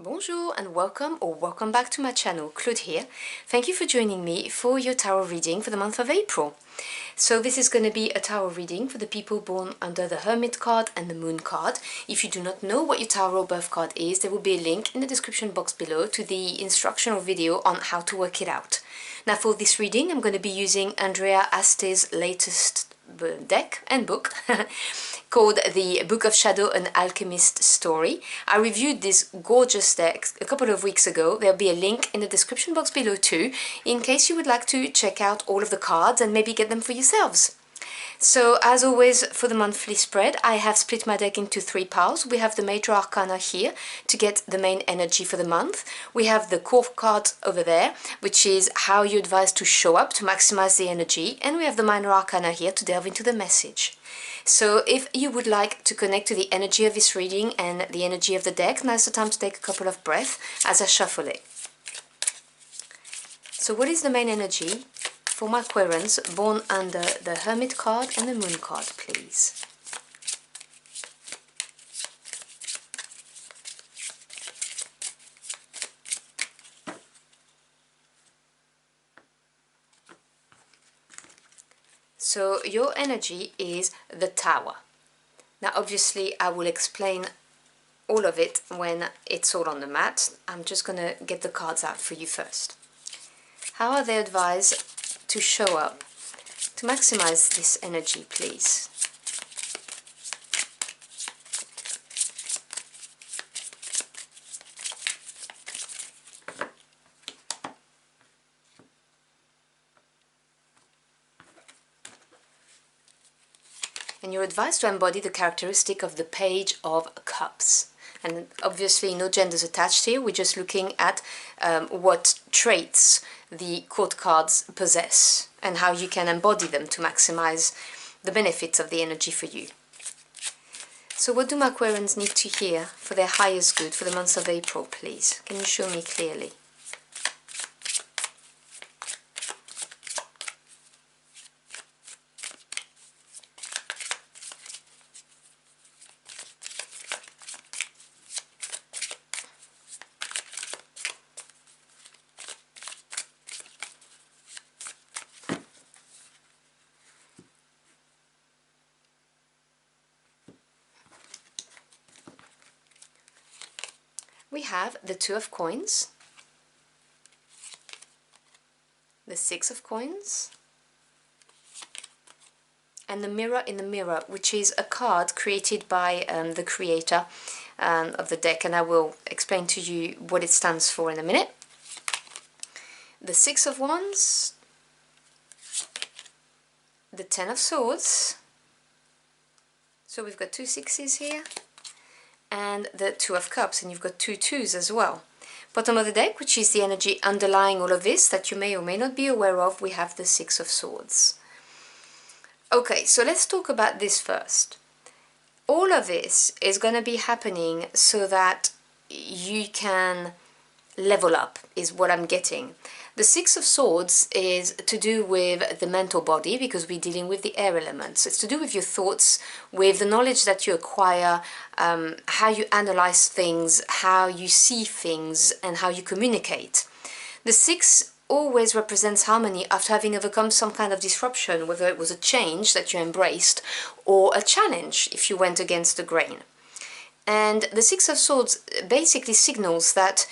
Bonjour and welcome back to my channel. Claude here. Thank you for joining me for your tarot reading for the month of April. So this is going to be a tarot reading for the people born under the Hermit card and the Moon card. If you do not know what your tarot birth card is, there will be a link in the description box below to the instructional video on how to work it out. Now for this reading I'm going to be using Andrea Aste's latest deck and book called The Book of Shadow, an Alchemist Story. I reviewed this gorgeous deck a couple of weeks ago. There'll be a link in the description box below too, in case you would like to check out all of the cards and maybe get them for yourselves. So as always for the monthly spread, I have split my deck into three piles. We have the major arcana here to get the main energy for the month. We have the core cards over there, which is how you advise to show up to maximize the energy. And we have the minor arcana here to delve into the message. So if you would like to connect to the energy of this reading and the energy of the deck, now's the time to take a couple of breaths as I shuffle it. So what is the main energy for my Aquarians born under the Hermit card and the Moon card, please? So your energy is the Tower. Now obviously I will explain all of it when it's all on the mat. I'm just going to get the cards out for you first. How are they advised to show up to maximize this energy, please? And you're advised to embody the characteristic of the Page of Cups. And obviously no genders attached here, we're just looking at what traits the court cards possess and how you can embody them to maximize the benefits of the energy for you. So what do my Aquarians need to hear for their highest good for the month of April, please? Can you show me clearly? We have the Two of Coins, the Six of Coins, and the Mirror in the Mirror, which is a card created by the creator of the deck, and I will explain to you what it stands for in a minute. The Six of Wands, the Ten of Swords, so we've got two sixes here, and the Two of Cups, and you've got two twos as well. Bottom of the deck, which is the energy underlying all of this that you may or may not be aware of, we have the Six of Swords. Okay, so let's talk about this first. All of this is going to be happening so that you can level up, is what I'm getting. The Six of Swords is to do with the mental body, because we're dealing with the air elements. It's to do with your thoughts, with the knowledge that you acquire, how you analyze things, how you see things, and how you communicate. The Six always represents harmony after having overcome some kind of disruption, whether it was a change that you embraced or a challenge if you went against the grain. And the Six of Swords basically signals that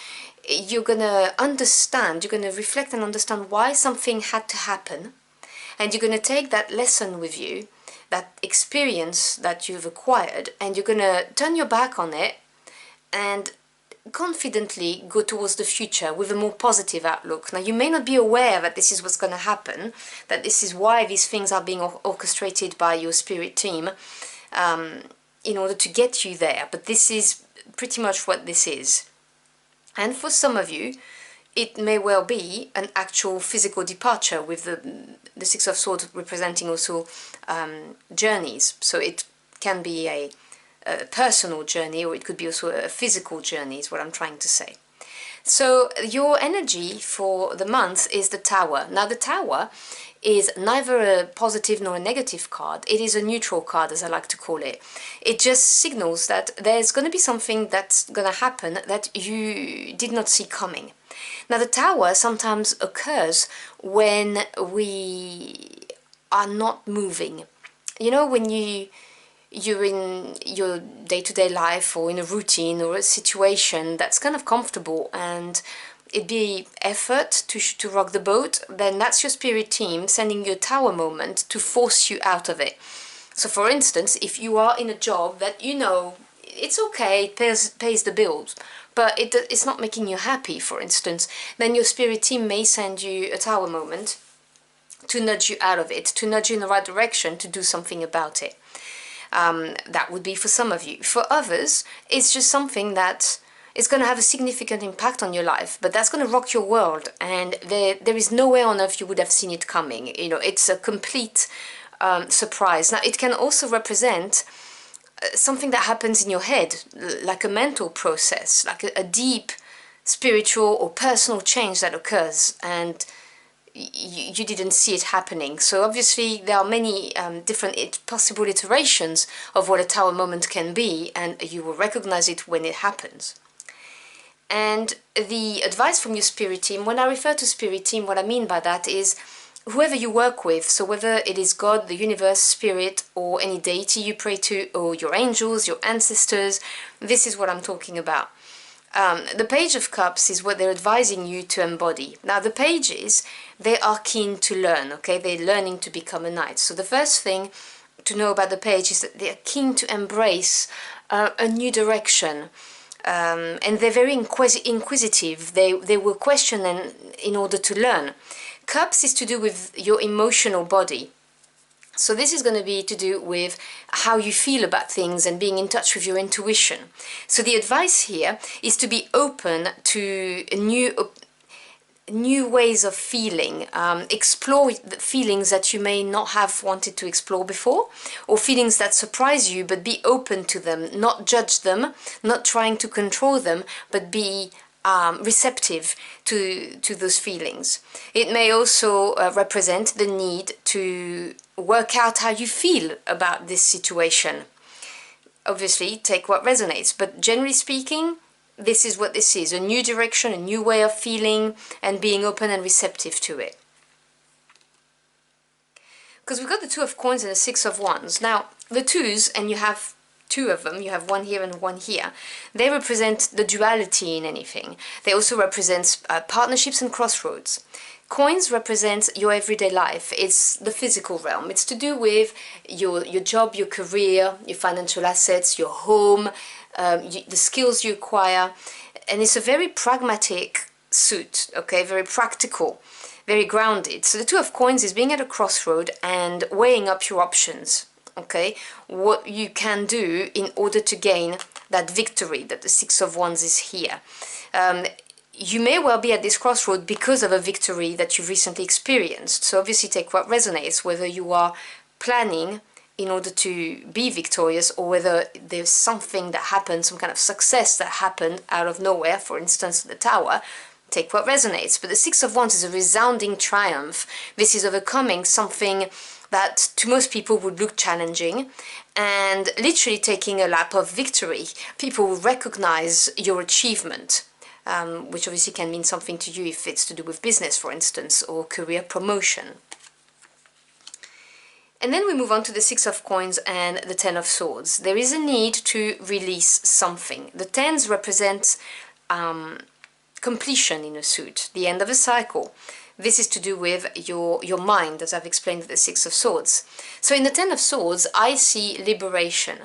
you're going to understand, you're going to reflect and understand why something had to happen, and you're going to take that lesson with you, that experience that you've acquired, and you're going to turn your back on it and confidently go towards the future with a more positive outlook. Now you may not be aware that this is what's going to happen, that this is why these things are being orchestrated by your spirit team in order to get you there, but this is pretty much what this is. And for some of you, it may well be an actual physical departure, with the Six of Swords representing also journeys. So it can be a personal journey, or it could be also a physical journey, is what I'm trying to say. So your energy for the month is the Tower. Now the Tower is neither a positive nor a negative card. It is a neutral card, as I like to call it. It just signals that there's going to be something that's going to happen that you did not see coming. Now, the Tower sometimes occurs when we are not moving. You know, when you're in your day-to-day life or in a routine or a situation that's kind of comfortable and it'd be effort to rock the boat, then that's your spirit team sending you a Tower moment to force you out of it. So for instance, if you are in a job that you know it's okay, it pays the bills, but it's not making you happy, for instance, then your spirit team may send you a Tower moment to nudge you out of it, to nudge you in the right direction, to do something about it. That would be for some of you. For others, it's just something that is going to have a significant impact on your life, but that's going to rock your world, and there is no way on earth you would have seen it coming. You know, it's a complete surprise. Now, it can also represent something that happens in your head, like a mental process, like a deep spiritual or personal change that occurs, and you didn't see it happening. So obviously there are many different possible iterations of what a Tower moment can be, and you will recognize it when it happens. And the advice from your spirit team, when I refer to spirit team, what I mean by that is whoever you work with, so whether it is God, the universe, spirit, or any deity you pray to, or your angels, your ancestors, this is what I'm talking about. The Page of Cups is what they're advising you to embody. Now, the pages, they are keen to learn, okay? They're learning to become a knight. So the first thing to know about the page is that they're keen to embrace a new direction. And they're very inquisitive. They will question in order to learn. Cups is to do with your emotional body. So this is going to be to do with how you feel about things and being in touch with your intuition. So the advice here is to be open to new ways of feeling. Explore the feelings that you may not have wanted to explore before, or feelings that surprise you, but be open to them, not judge them, not trying to control them, but be receptive to those feelings. It may also represent the need to work out how you feel about this situation. Obviously, take what resonates, but generally speaking, this is what this is, a new direction, a new way of feeling, and being open and receptive to it. Because we've got the Two of Coins and the Six of Wands. Now, the twos, and you have two of them, you have one here and one here, they represent the duality in anything. They also represent partnerships and crossroads. Coins represent your everyday life. It's the physical realm. It's to do with your job, your career, your financial assets, your home, the skills you acquire. And it's a very pragmatic suit, okay, very practical, very grounded. So the Two of Coins is being at a crossroad and weighing up your options, okay, what you can do in order to gain that victory that the Six of Wands is here. You may well be at this crossroad because of a victory that you've recently experienced. So obviously take what resonates, whether you are planning in order to be victorious, or whether there's something that happened, some kind of success that happened out of nowhere, for instance, the Tower. Take what resonates. But the Six of Wands is a resounding triumph. This is overcoming something that to most people would look challenging, and literally taking a lap of victory. People will recognize your achievement. Which obviously can mean something to you if it's to do with business, for instance, or career promotion. And then we move on to the Six of Coins and the Ten of Swords. There is a need to release something. The tens represent completion in a suit, the end of a cycle. This is to do with your mind, as I've explained with the Six of Swords. So in the Ten of Swords, I see liberation.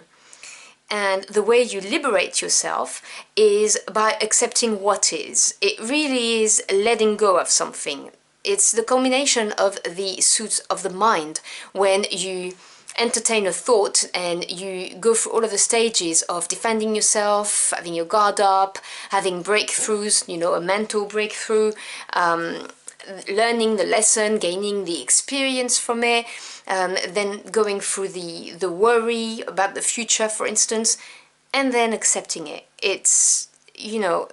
And the way you liberate yourself is by accepting what is. It really is letting go of something. It's the combination of the suits of the mind when you entertain a thought and you go through all of the stages of defending yourself, having your guard up, having breakthroughs, you know, a mental breakthrough, learning the lesson, gaining the experience from it, then going through the worry about the future, for instance, and then accepting it. It's, you know,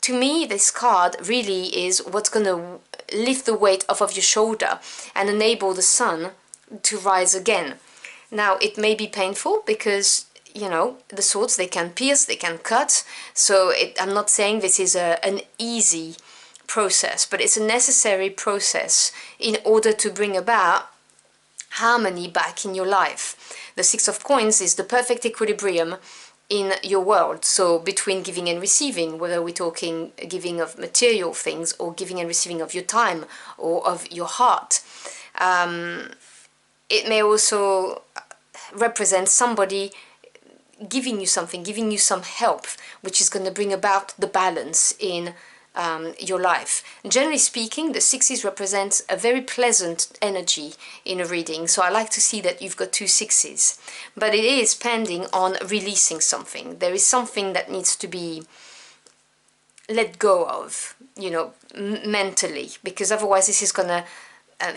to me, this card really is what's going to lift the weight off of your shoulder and enable the sun to rise again. Now, it may be painful because, you know, the swords, they can pierce, they can cut. So I'm not saying this is an easy process, but it's a necessary process in order to bring about harmony back in your life. The Six of Coins is the perfect equilibrium in your world, so between giving and receiving, whether we're talking giving of material things or giving and receiving of your time or of your heart. It may also represent somebody giving you something, giving you some help, which is going to bring about the balance in your life. Generally speaking, the sixes represent a very pleasant energy in a reading, so I like to see that you've got two sixes, but it is pending on releasing something. There is something that needs to be let go of, you know, mentally, because otherwise this is going to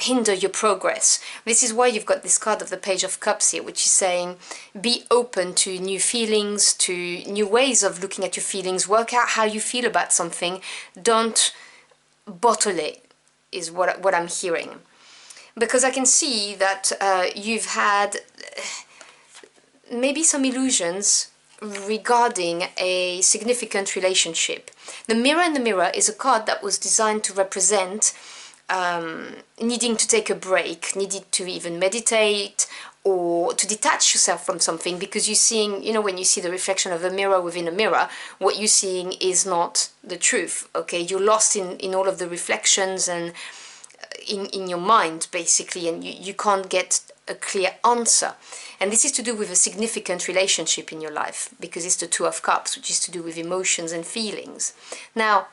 hinder your progress. This is why you've got this card of the Page of Cups here, which is saying be open to new feelings, to new ways of looking at your feelings, work out how you feel about something, don't bottle it, is what I'm hearing. Because I can see that you've had maybe some illusions regarding a significant relationship. The Mirror in the Mirror is a card that was designed to represent needing to take a break, needing to even meditate or to detach yourself from something, because you're seeing, you know, when you see the reflection of a mirror within a mirror, what you're seeing is not the truth, okay? You're lost in all of the reflections and in your mind, basically, and you can't get a clear answer. And this is to do with a significant relationship in your life, because it's the Two of Cups, which is to do with emotions and feelings. Now,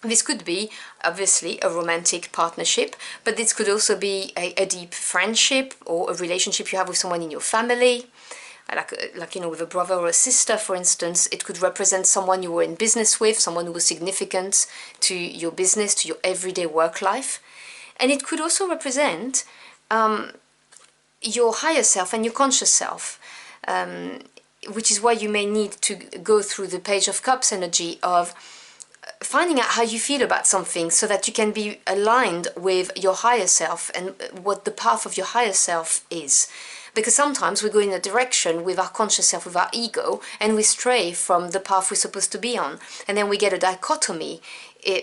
this could be, obviously, a romantic partnership, but this could also be a deep friendship or a relationship you have with someone in your family, like, you know, with a brother or a sister, for instance. It could represent someone you were in business with, someone who was significant to your business, to your everyday work life. And it could also represent your higher self and your conscious self, which is why you may need to go through the Page of Cups energy of finding out how you feel about something so that you can be aligned with your higher self and what the path of your higher self is. Because sometimes we go in a direction with our conscious self, with our ego, and we stray from the path we're supposed to be on. And then we get a dichotomy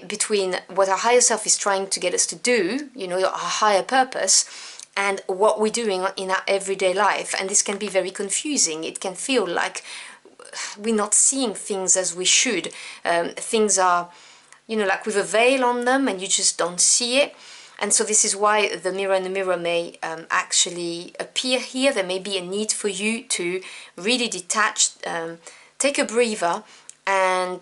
between what our higher self is trying to get us to do, you know, our higher purpose, and what we're doing in our everyday life. And this can be very confusing. It can feel like we're not seeing things as we should. Things are, you know, like with a veil on them and you just don't see it. And so this is why the Mirror in the Mirror may actually appear here. There may be a need for you to really detach, take a breather and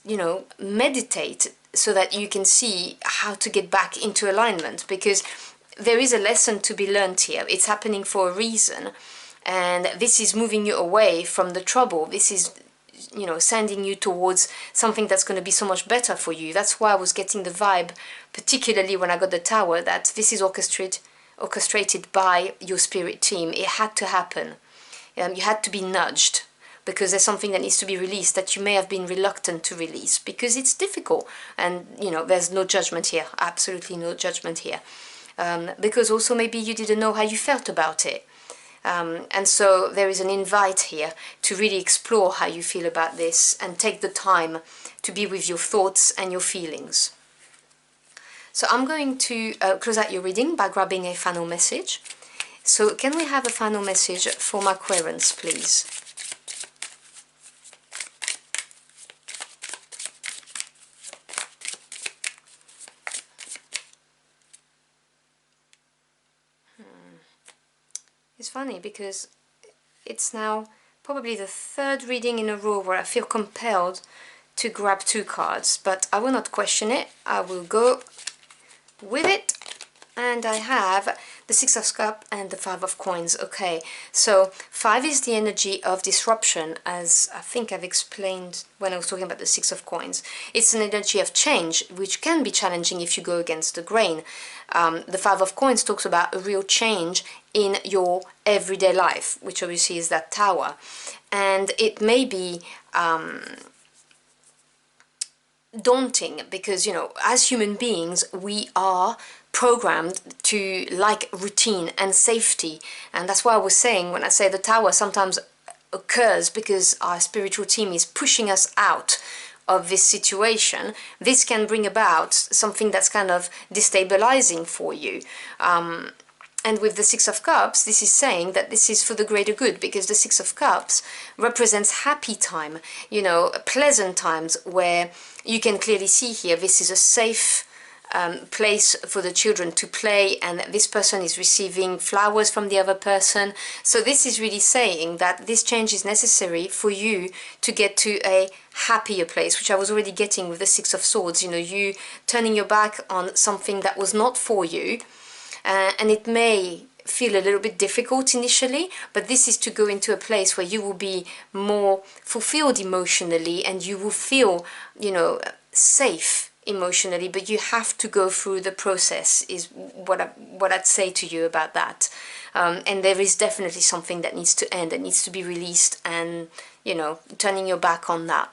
you know, meditate so that you can see how to get back into alignment, because there is a lesson to be learned here. It's happening for a reason. And this is moving you away from the trouble. This is, you know, sending you towards something that's going to be so much better for you. That's why I was getting the vibe, particularly when I got the Tower, that this is orchestrated by your spirit team. It had to happen. You had to be nudged, because there's something that needs to be released that you may have been reluctant to release because it's difficult. And, you know, there's no judgment here. Absolutely no judgment here. Because also maybe you didn't know how you felt about it. And so there is an invite here to really explore how you feel about this and take the time to be with your thoughts and your feelings. So I'm going to close out your reading by grabbing a final message. So can we have a final message for my Aquarians, please? It's funny because it's now probably the third reading in a row where I feel compelled to grab two cards, but I will not question it. I will go with it, and I have the Six of Cups and the Five of Coins. Okay, so 5 is the energy of disruption, as I think I've explained when I was talking about the Six of Coins. It's an energy of change, which can be challenging if you go against the grain. The Five of Coins talks about a real change in your everyday life, which obviously is that Tower. And it may be daunting, because, you know, as human beings, we are programmed to like routine and safety. And that's why I was saying, when I say the tower sometimes occurs because our spiritual team is pushing us out of this situation, this can bring about something that's kind of destabilizing for you. And with the Six of Cups, this is saying that this is for the greater good, because the Six of Cups represents happy time, you know, pleasant times, where you can clearly see here this is a safe place for the children to play, and this person is receiving flowers from the other person. So this is really saying that this change is necessary for you to get to a happier place, which I was already getting with the Six of Swords, you know, you turning your back on something that was not for you. And it may feel a little bit difficult initially, but this is to go into a place where you will be more fulfilled emotionally, and you will feel, you know, safe emotionally, but you have to go through the process, is what I'd say to you about that. And there is definitely something that needs to end, that needs to be released, and, you know, turning your back on that.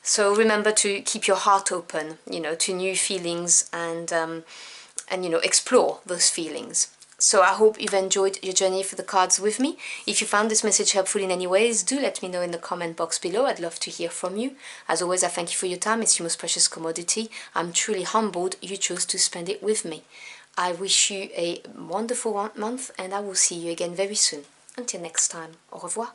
So remember to keep your heart open, you know, to new feelings, and you know, explore those feelings. So I hope you've enjoyed your journey for the cards with me. If you found this message helpful in any ways, do let me know in the comment box below. I'd love to hear from you. As always, I thank you for your time. It's your most precious commodity. I'm truly humbled you chose to spend it with me. I wish you a wonderful month, and I will see you again very soon. Until next time, au revoir.